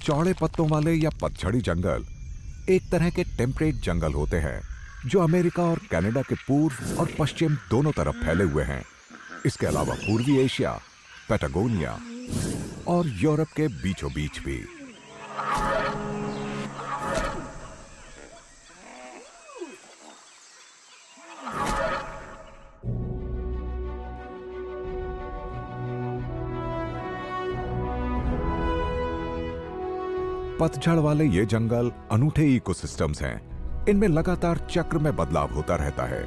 चौड़े पत्तों वाले या पतझड़ी जंगल एक तरह के टेम्परेट जंगल होते हैं जो अमेरिका और कनाडा के पूर्व और पश्चिम दोनों तरफ फैले हुए हैं। इसके अलावा पूर्वी एशिया, पैटागोनिया और यूरोप के बीचों बीच भी। पतझड़ वाले ये जंगल अनूठे इकोसिस्टम्स हैं। इनमें लगातार चक्र में बदलाव होता रहता है।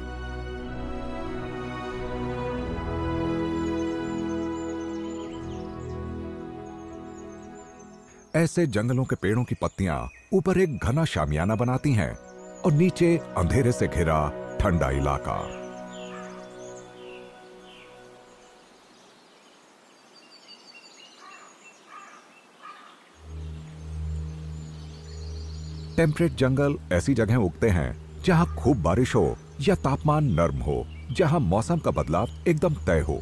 ऐसे जंगलों के पेड़ों की पत्तियां ऊपर एक घना शामियाना बनाती हैं और नीचे अंधेरे से घिरा ठंडा इलाका। टेम्परेट जंगल ऐसी जगह उगते हैं जहां खूब बारिश हो या तापमान नर्म हो, जहां मौसम का बदलाव एकदम तय हो।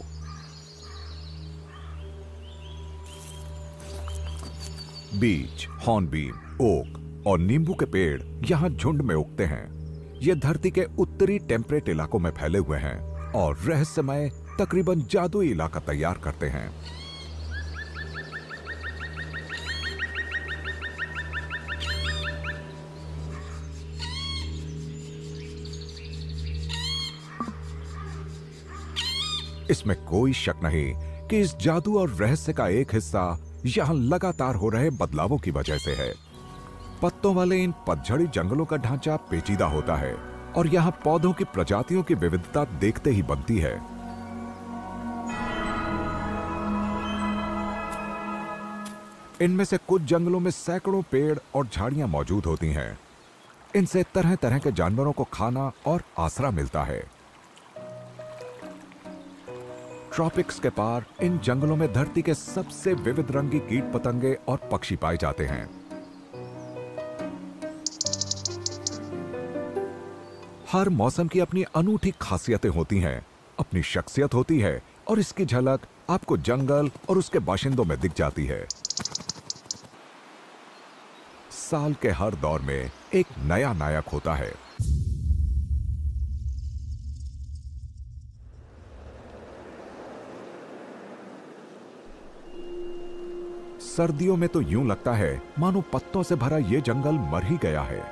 बीच, हॉर्नबीम, ओक और नींबू के पेड़ यहां झुंड में उगते हैं। ये धरती के उत्तरी टेम्परेट इलाकों में फैले हुए हैं और रहस्यमय तकरीबन जादुई इलाका तैयार करते हैं। इसमें कोई शक नहीं कि इस जादू और रहस्य का एक हिस्सा यहां लगातार हो रहे बदलावों की वजह से है। पत्तों वाले इन पतझड़ी जंगलों का ढांचा पेचीदा होता है और यहां पौधों की प्रजातियों की विविधता देखते ही बनती है। इनमें से कुछ जंगलों में सैकड़ों पेड़ और झाड़ियां मौजूद होती हैं। इनसे तरह तरह के जानवरों को खाना और आसरा मिलता है। ट्रॉपिक्स के पार इन जंगलों में धरती के सबसे विविध रंगी कीट पतंगे और पक्षी पाए जाते हैं। हर मौसम की अपनी अनूठी खासियतें होती हैं, अपनी शख्सियत होती है और इसकी झलक आपको जंगल और उसके बाशिंदों में दिख जाती है। साल के हर दौर में एक नया नायक होता है। सर्दियों में तो यूं लगता है मानो पत्तों से भरा यह जंगल मर ही गया है।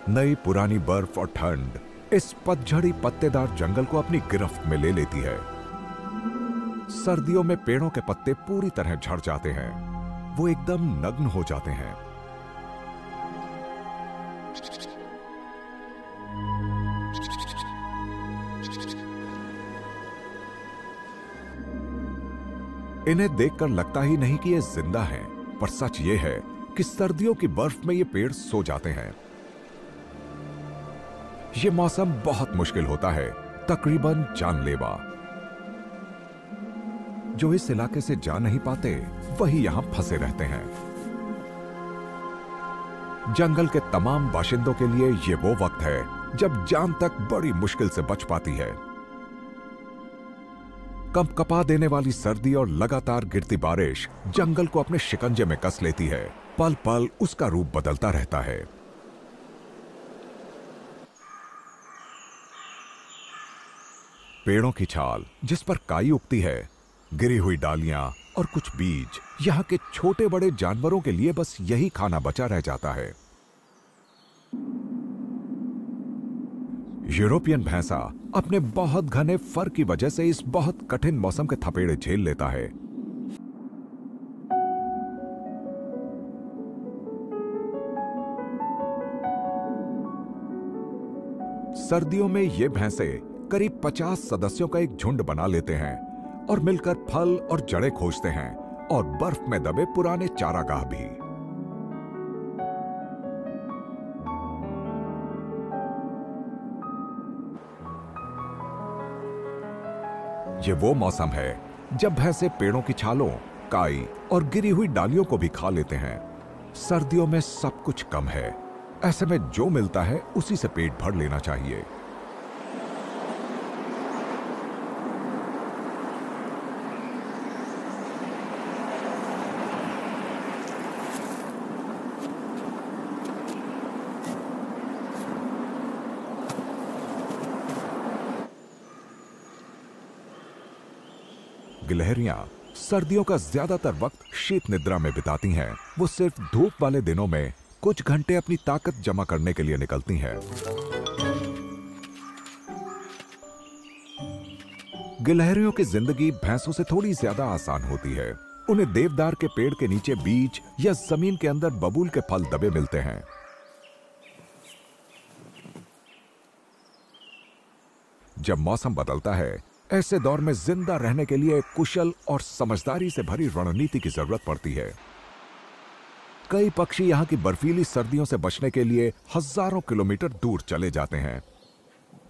नई पुरानी बर्फ और ठंड इस पतझड़ी पत्तेदार जंगल को अपनी गिरफ्त में ले लेती है। सर्दियों में पेड़ों के पत्ते पूरी तरह झड़ जाते हैं, वो एकदम नग्न हो जाते हैं। इन्हें देखकर लगता ही नहीं कि ये जिंदा हैं, पर सच ये है कि सर्दियों की बर्फ में ये पेड़ सो जाते हैं। ये मौसम बहुत मुश्किल होता है, तकरीबन जानलेवा। जो इस इलाके से जा नहीं पाते वही यहां फंसे रहते हैं। जंगल के तमाम बाशिंदों के लिए ये वो वक्त है जब जान तक बड़ी मुश्किल से बच पाती है। कंपकपा देने वाली सर्दी और लगातार गिरती बारिश जंगल को अपने शिकंजे में कस लेती है। पल पल उसका रूप बदलता रहता है। पेड़ों की छाल जिस पर काई उगती है, गिरी हुई डालियां और कुछ बीज, यहां के छोटे बड़े जानवरों के लिए बस यही खाना बचा रह जाता है। यूरोपियन भैंसा अपने बहुत घने फर की वजह से इस बहुत कठिन मौसम के थपेड़े झेल लेता है। सर्दियों में ये भैंसे करीब 50 सदस्यों का एक झुंड बना लेते हैं और मिलकर फल और जड़ें खोजते हैं और बर्फ में दबे पुराने चारागाह भी। ये वो मौसम है जब भैंसे पेड़ों की छालों, काई और गिरी हुई डालियों को भी खा लेते हैं। सर्दियों में सब कुछ कम है, ऐसे में जो मिलता है उसी से पेट भर लेना चाहिए। गिलहरियां सर्दियों का ज्यादातर वक्त शीत निद्रा में बिताती हैं। वो सिर्फ धूप वाले दिनों में कुछ घंटे अपनी ताकत जमा करने के लिए निकलती हैं। गिलहरियों की जिंदगी भैंसों से थोड़ी ज्यादा आसान होती है। उन्हें देवदार के पेड़ के नीचे बीज या जमीन के अंदर बबूल के फल दबे मिलते हैं। जब मौसम बदलता है, ऐसे दौर में जिंदा रहने के लिए कुशल और समझदारी से भरी रणनीति की जरूरत पड़ती है। कई पक्षी यहां की बर्फीली सर्दियों से बचने के लिए हजारों किलोमीटर दूर चले जाते हैं,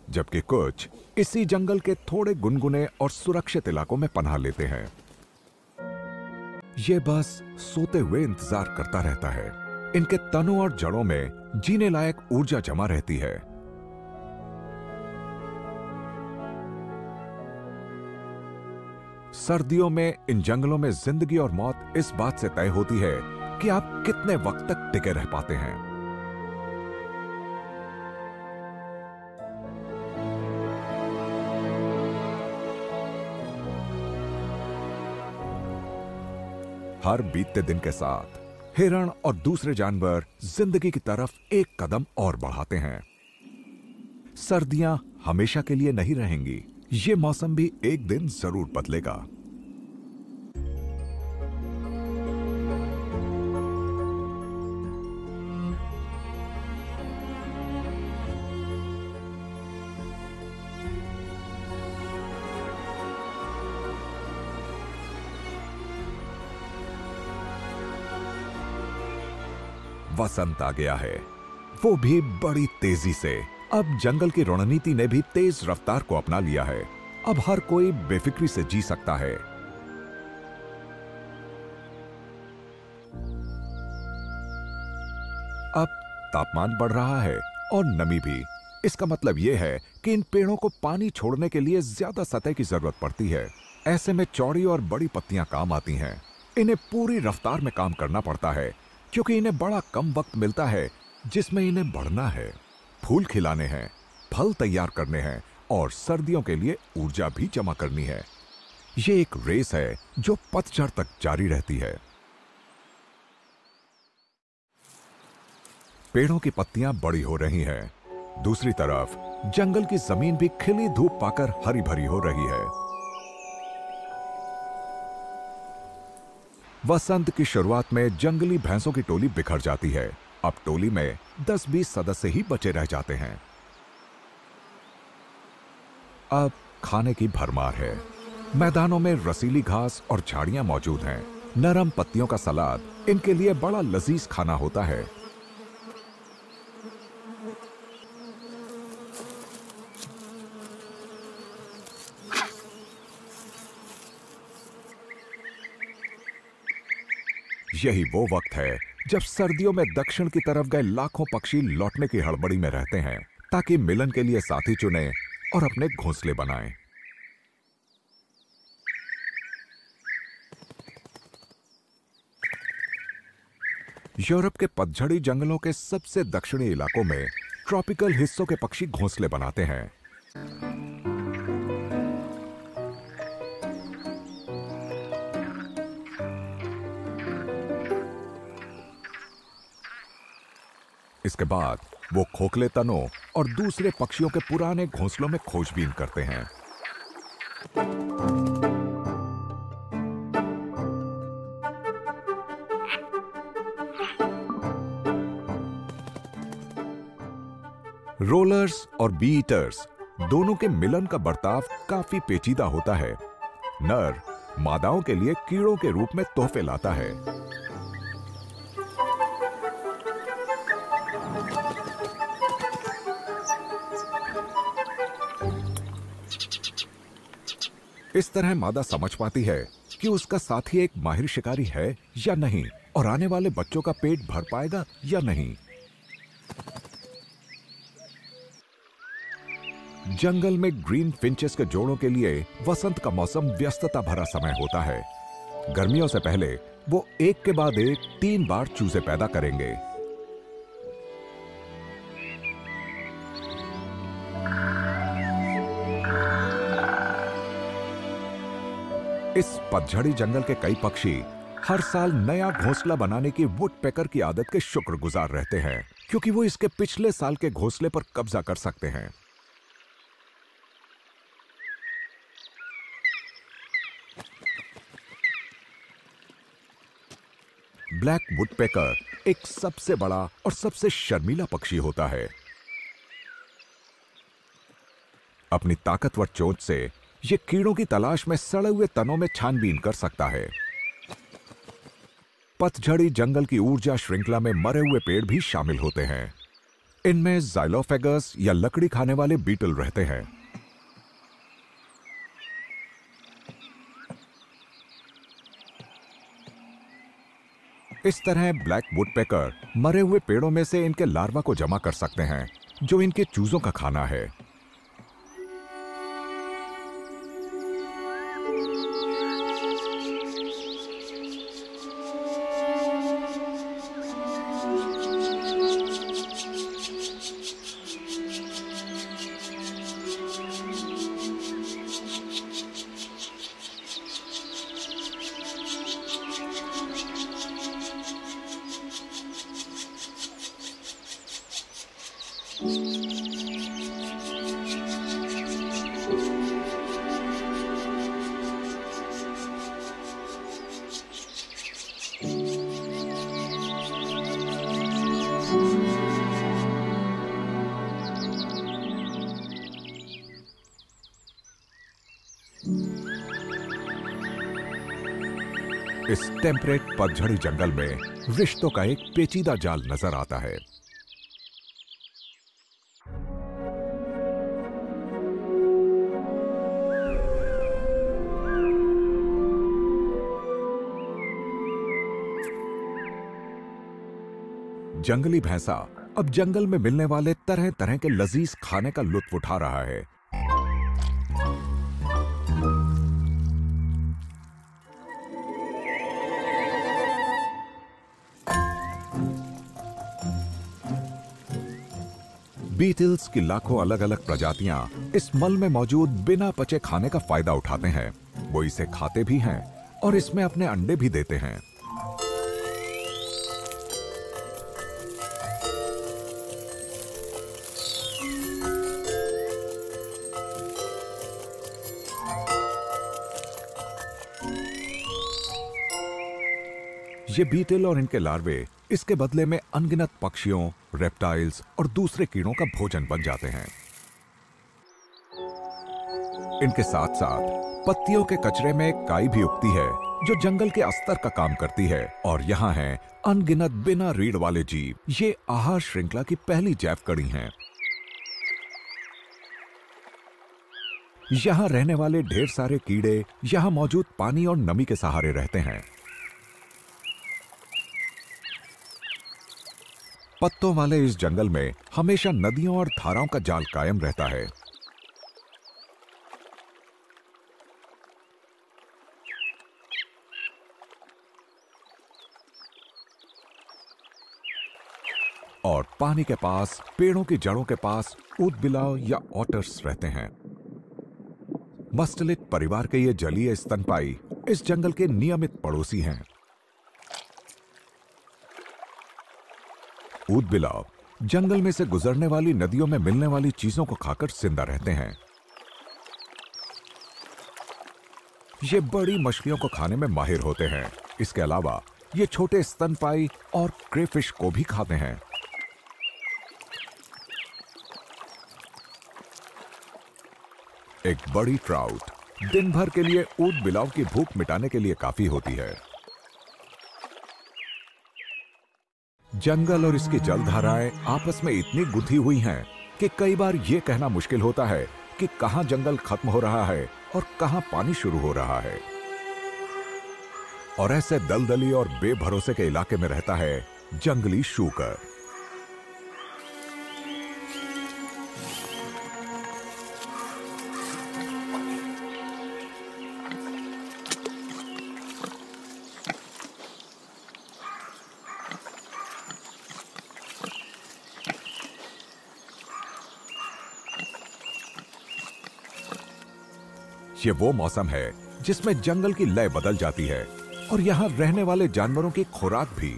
जबकि कुछ इसी जंगल के थोड़े गुनगुने और सुरक्षित इलाकों में पनाह लेते हैं। ये बस सोते हुए इंतजार करता रहता है। इनके तनों और जड़ों में जीने लायक ऊर्जा जमा रहती है। सर्दियों में इन जंगलों में जिंदगी और मौत इस बात से तय होती है कि आप कितने वक्त तक टिके रह पाते हैं। हर बीतते दिन के साथ हिरण और दूसरे जानवर जिंदगी की तरफ एक कदम और बढ़ाते हैं। सर्दियां हमेशा के लिए नहीं रहेंगी। ये मौसम भी एक दिन जरूर बदलेगा। वसंत आ गया है, वो भी बड़ी तेजी से। अब जंगल की रणनीति ने भी तेज रफ्तार को अपना लिया है। अब हर कोई बेफिक्री से जी सकता है। अब तापमान बढ़ रहा है और नमी भी। इसका मतलब यह है कि इन पेड़ों को पानी छोड़ने के लिए ज्यादा सतह की जरूरत पड़ती है। ऐसे में चौड़ी और बड़ी पत्तियां काम आती हैं। इन्हें पूरी रफ्तार में काम करना पड़ता है, क्योंकि इन्हें बड़ा कम वक्त मिलता है जिसमें इन्हें बढ़ना है, फूल खिलाने हैं, फल तैयार करने हैं और सर्दियों के लिए ऊर्जा भी जमा करनी है। ये एक रेस है जो पतझड़ तक जारी रहती है। पेड़ों की पत्तियां बड़ी हो रही हैं। दूसरी तरफ जंगल की जमीन भी खिली धूप पाकर हरी भरी हो रही है। वसंत की शुरुआत में जंगली भैंसों की टोली बिखर जाती है। अब टोली में 10-20 सदस्य ही बचे रह जाते हैं। अब खाने की भरमार है। मैदानों में रसीली घास और झाड़ियां मौजूद हैं। नरम पत्तियों का सलाद इनके लिए बड़ा लजीज खाना होता है। यही वो वक्त है जब सर्दियों में दक्षिण की तरफ गए लाखों पक्षी लौटने की हड़बड़ी में रहते हैं, ताकि मिलन के लिए साथी चुने और अपने घोंसले बनाएं। यूरोप के पतझड़ी जंगलों के सबसे दक्षिणी इलाकों में ट्रॉपिकल हिस्सों के पक्षी घोंसले बनाते हैं। इसके बाद वो खोखले तनों और दूसरे पक्षियों के पुराने घोंसलों में खोजबीन करते हैं। रोलर्स और बी ईटर्स दोनों के मिलन का बर्ताव काफी पेचीदा होता है। नर मादाओं के लिए कीड़ों के रूप में तोहफे लाता है। इस तरह मादा समझ पाती है कि उसका साथी एक माहिर शिकारी है या नहीं, और आने वाले बच्चों का पेट भर पाएगा या नहीं। जंगल में ग्रीन फिंचेस के जोड़ों के लिए वसंत का मौसम व्यस्तता भरा समय होता है। गर्मियों से पहले वो एक के बाद एक 3 बार चूजे पैदा करेंगे। इस पतझड़ी जंगल के कई पक्षी हर साल नया घोंसला बनाने की वुडपेकर की आदत के शुक्रगुजार रहते हैं, क्योंकि वो इसके पिछले साल के घोंसले पर कब्जा कर सकते हैं। ब्लैक वुडपेकर एक सबसे बड़ा और सबसे शर्मीला पक्षी होता है। अपनी ताकतवर चोंच से ये कीड़ों की तलाश में सड़े हुए तनों में छानबीन कर सकता है। पतझड़ी जंगल की ऊर्जा श्रृंखला में मरे हुए पेड़ भी शामिल होते हैं। इनमें ज़ाइलोफेगस या लकड़ी खाने वाले बीटल रहते हैं। इस तरह ब्लैक वुडपेकर मरे हुए पेड़ों में से इनके लार्वा को जमा कर सकते हैं, जो इनके चूजों का खाना है। इस टेम्परेट पतझड़ी जंगल में रिश्तों का एक पेचीदा जाल नजर आता है। जंगली भैंसा अब जंगल में मिलने वाले तरह तरह के लजीज खाने का लुत्फ उठा रहा है। बीटल्स की लाखों अलग अलग प्रजातियां इस मल में मौजूद बिना पचे खाने का फायदा उठाते हैं। वो इसे खाते भी हैं और इसमें अपने अंडे भी देते हैं। ये बीटल और इनके लार्वे इसके बदले में अनगिनत पक्षियों, रेप्टाइल्स और दूसरे कीड़ों का भोजन बन जाते हैं। इनके साथ साथ पत्तियों के कचरे में काई भी उगती है, जो जंगल के अस्तर का काम करती है। और यहाँ हैं अनगिनत बिना रीढ़ वाले जीव। ये आहार श्रृंखला की पहली जैव कड़ी हैं। यहाँ रहने वाले ढेर सारे कीड़े यहाँ मौजूद पानी और नमी के सहारे रहते हैं। पत्तों वाले इस जंगल में हमेशा नदियों और धाराओं का जाल कायम रहता है। और पानी के पास, पेड़ों की जड़ों के पास ऊदबिलाव या ऑटर्स रहते हैं। मस्टलिक परिवार के ये जलीय स्तनपाई इस जंगल के नियमित पड़ोसी हैं। ऊदबिलाव जंगल में से गुजरने वाली नदियों में मिलने वाली चीजों को खाकर जिंदा रहते हैं। ये बड़ी मछलियों को खाने में माहिर होते हैं। इसके अलावा ये छोटे स्तनपाई और क्रेफिश को भी खाते हैं। एक बड़ी ट्राउट दिन भर के लिए ऊदबिलाव की भूख मिटाने के लिए काफी होती है। जंगल और इसकी जलधाराएं आपस में इतनी गुंथी हुई हैं कि कई बार यह कहना मुश्किल होता है कि कहां जंगल खत्म हो रहा है और कहां पानी शुरू हो रहा है। और ऐसे दलदली और बेभरोसे के इलाके में रहता है जंगली शूकर। ये वो मौसम है जिसमें जंगल की लय बदल जाती है और यहाँ रहने वाले जानवरों की खुराक भी।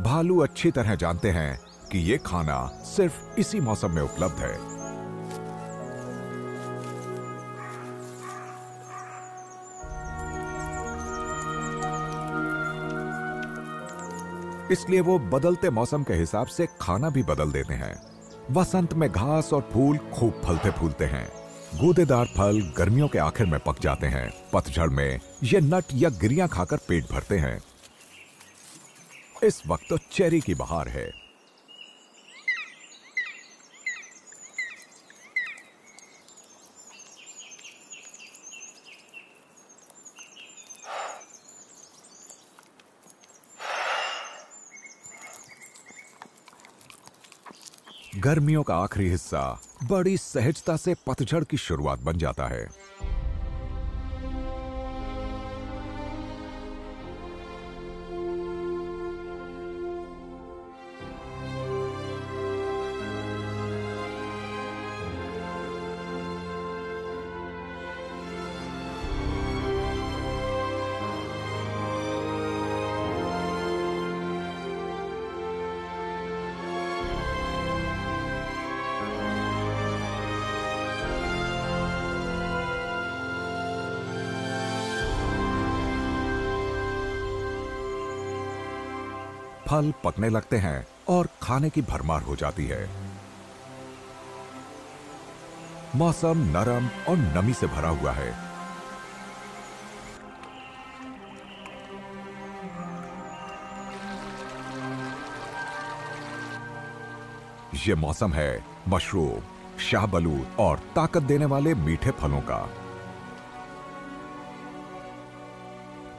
भालू अच्छी तरह जानते हैं कि ये खाना सिर्फ इसी मौसम में उपलब्ध है। इसलिए वो बदलते मौसम के हिसाब से खाना भी बदल देते हैं। वसंत में घास और फूल खूब फलते फूलते हैं। गूदेदार फल गर्मियों के आखिर में पक जाते हैं। पतझड़ में ये नट या गिरियां खाकर पेट भरते हैं। इस वक्त तो चेरी की बहार है। गर्मियों का आखिरी हिस्सा बड़ी सहजता से पतझड़ की शुरुआत बन जाता है। फल पकने लगते हैं और खाने की भरमार हो जाती है। मौसम नरम और नमी से भरा हुआ है। ये मौसम है मशरूम, शाहबलूत और ताकत देने वाले मीठे फलों का।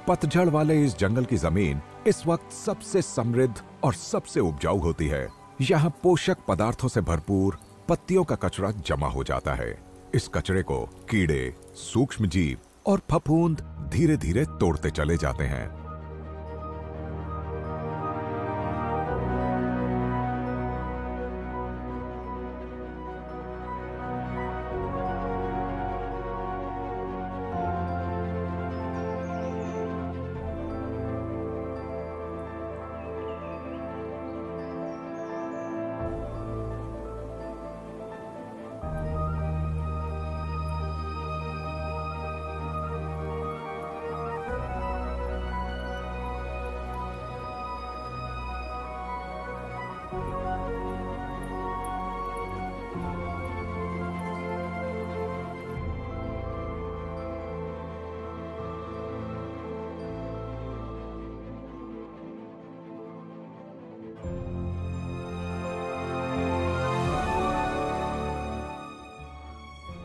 पतझड़ वाले इस जंगल की जमीन इस वक्त सबसे समृद्ध और सबसे उपजाऊ होती है। यहाँ पोषक पदार्थों से भरपूर पत्तियों का कचरा जमा हो जाता है। इस कचरे को कीड़े, सूक्ष्म जीव और फफूंद धीरे धीरे तोड़ते चले जाते हैं।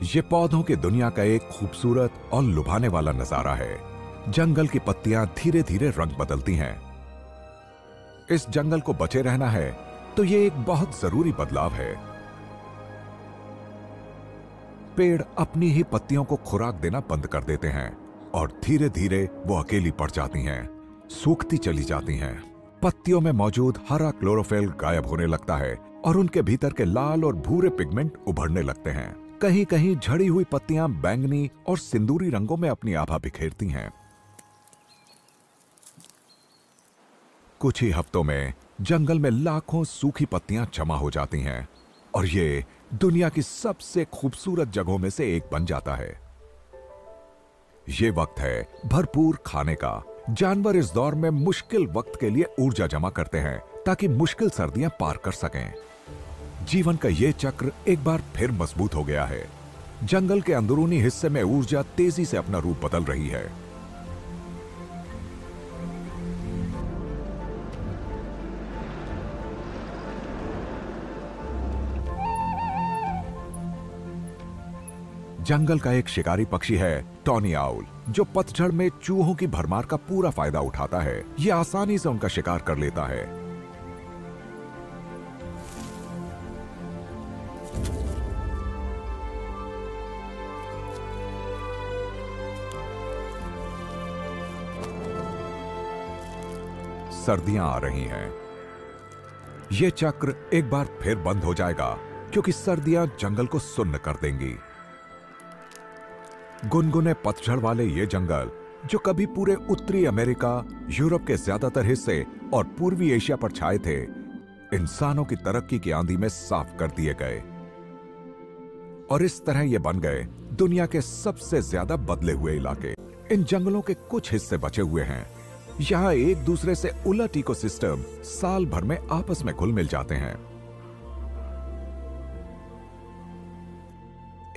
ये पौधों की दुनिया का एक खूबसूरत और लुभाने वाला नजारा है। जंगल की पत्तियां धीरे धीरे रंग बदलती हैं। इस जंगल को बचे रहना है तो ये एक बहुत जरूरी बदलाव है। पेड़ अपनी ही पत्तियों को खुराक देना बंद कर देते हैं और धीरे धीरे वो अकेली पड़ जाती हैं, सूखती चली जाती हैं। पत्तियों में मौजूद हरा क्लोरोफिल गायब होने लगता है और उनके भीतर के लाल और भूरे पिगमेंट उभरने लगते हैं। कहीं कहीं झड़ी हुई पत्तियां बैंगनी और सिंदूरी रंगों में अपनी आभा बिखेरती हैं। कुछ ही हफ्तों में जंगल में लाखों सूखी पत्तियां जमा हो जाती हैं और ये दुनिया की सबसे खूबसूरत जगहों में से एक बन जाता है। ये वक्त है भरपूर खाने का। जानवर इस दौर में मुश्किल वक्त के लिए ऊर्जा जमा करते हैं ताकि मुश्किल सर्दियां पार कर सकें। जीवन का यह चक्र एक बार फिर मजबूत हो गया है। जंगल के अंदरूनी हिस्से में ऊर्जा तेजी से अपना रूप बदल रही है। जंगल का एक शिकारी पक्षी है टॉनी आउल, जो पतझड़ में चूहों की भरमार का पूरा फायदा उठाता है। यह आसानी से उनका शिकार कर लेता है। सर्दियां आ रही हैं। ये चक्र एक बार फिर बंद हो जाएगा क्योंकि सर्दियां जंगल को सुन्न कर देंगी। गुनगुने पतझड़ वाले ये जंगल जो कभी पूरे उत्तरी अमेरिका, यूरोप के ज्यादातर हिस्से और पूर्वी एशिया पर छाए थे, इंसानों की तरक्की की आंधी में साफ कर दिए गए और इस तरह ये बन गए दुनिया के सबसे ज्यादा बदले हुए इलाके। इन जंगलों के कुछ हिस्से बचे हुए हैं। यहां एक दूसरे से उलट इकोसिस्टम साल भर में आपस में घुल मिल जाते हैं।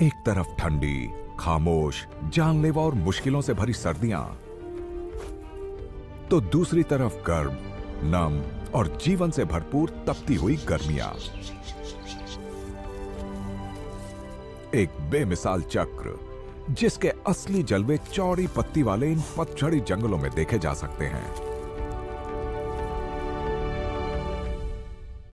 एक तरफ ठंडी, खामोश, जानलेवा और मुश्किलों से भरी सर्दियां, तो दूसरी तरफ गर्म, नम और जीवन से भरपूर तपती हुई गर्मियां। एक बेमिसाल चक्र जिसके असली जलवे चौड़ी पत्ती वाले इन पतझड़ी जंगलों में देखे जा सकते हैं।